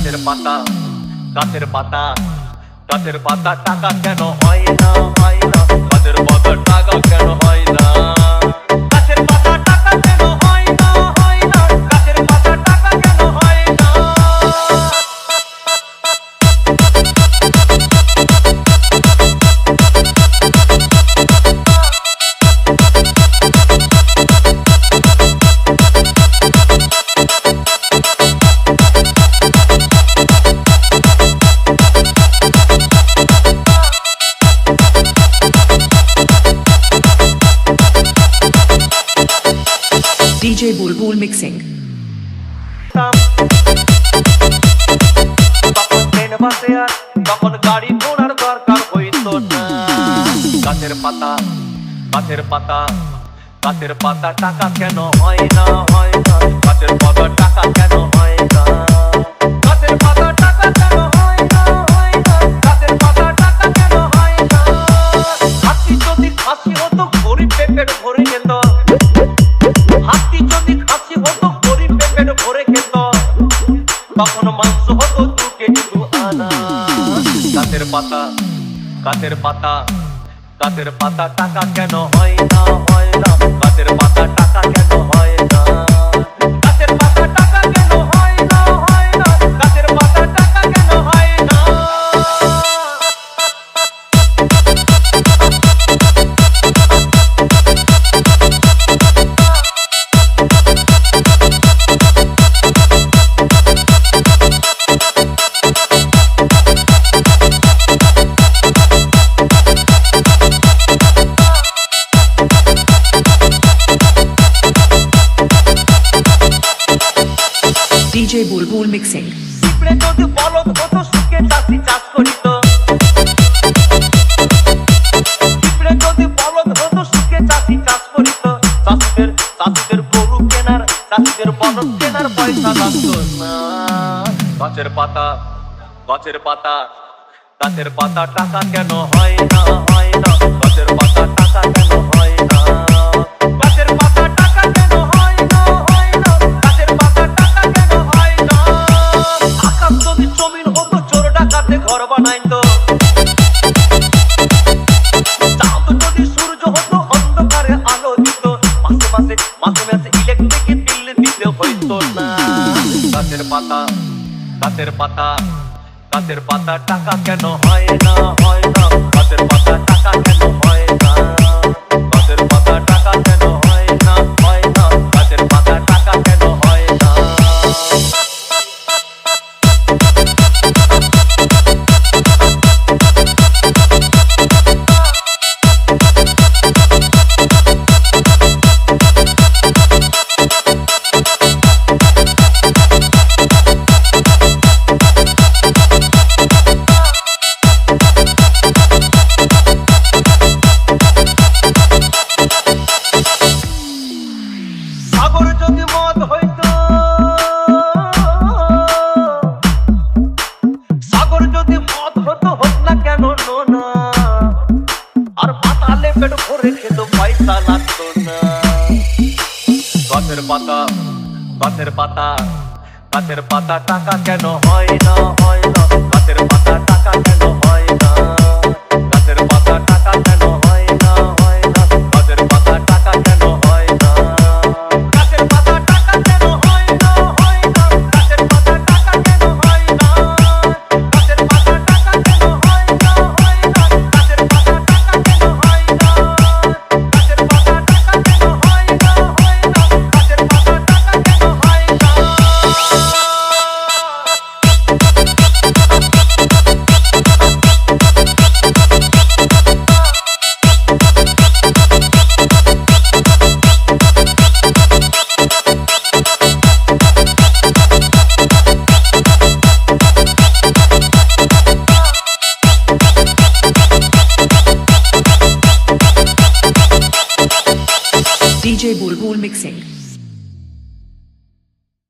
গাছের পাতা গাছের পাতা গাছের পাতা টাকা কেন হয় না গাছের পাতা টাকা কেন হয় না গাছের পাতা টাকা কেন হয় না গাছের পাতা টাকা কেন হয় না DJ Bulbul Mixing. তখন ট্রেন বাসে আর তখন গাড়ি ঘোড়ার দরকার হইতো না গাছের পাতা গাছের পাতা গাছের পাতা টাকা কেন হয় না গাছের পাতা টাকা কেন হয় না গাছের পাতা টাকা কেন হয় না গাছের পাতা টাকা কেন হয় না হাতি যদি খাসি হতো গরিব পেটের ভরে যেত হাতি যদি খাসি হতো গরিব পেটের ভরে খেত তখন মাংস হতো 2 কেজি 2 আনা গাছের পাতা গাছের পাতা গাছের পাতা টাকা কেন হয় না গাছের পাতা টাকা কেন হয় না গাছের পাতা টাকা কেন হয় না গাছের পাতা টাকা কেন হয় না DJ Bulbul Mixing. পিঁপড়ে যদি বলদ হতো সুখে চাষি চাষ করিত পিঁপড়ে যদি বলদ হতো সুখে চাষি চাষ করিত চাষিদের গরু কেনার চাষিদের বলদ কেনার পয়সা লাগতো না গাছের পাতা গাছের পাতা গাছের পাতা টাকা কেন হয় না গাছের পাতা টাকা কেন হয় না গাছের পাতা টাকা কেন হয় না গাছের পাতা টাকা কেন হয় না আকাশ যদি জমিন হতো চোর ডাকাতে ঘর বানাইতো চাঁদ যদি সূর্য হতো অন্ধকারে আলো দিত মাসে ইলেকট্রিক বিল দিতে হইতো না গাছের পাতা গাছের পাতা গাছের পাতা টাকা কেন হয় না গাছের পাতা টাকা কেন হয় না গাছের পাতা টাকা কেন হয় না গাছের পাতা টাকা কেন হয় না সাগর যদি মদ হইতো সাগর যদি মদ হতো হোক না কেন নোনা আর পাতালে পেট ভরে খেত পয়সা লাগতো না গাছের পাতা গাছের পাতা গাছের পাতা টাকা কেন হয় না গাছের পাতা টাকা কেন হয় না গাছের পাতা টাকা কেন হয় না গাছের পাতা টাকা কেন হয় না গাছের পাতা টাকা কেন হয় না গাছের পাতা টাকা কেন হয় না গাছের পাতা টাকা কেন হয় না গাছের পাতা টাকা কেন হয় না গাছের পাতা টাকা কেন হয় না গাছের পাতা টাকা কেন হয় না DJ Bulbul Mixing.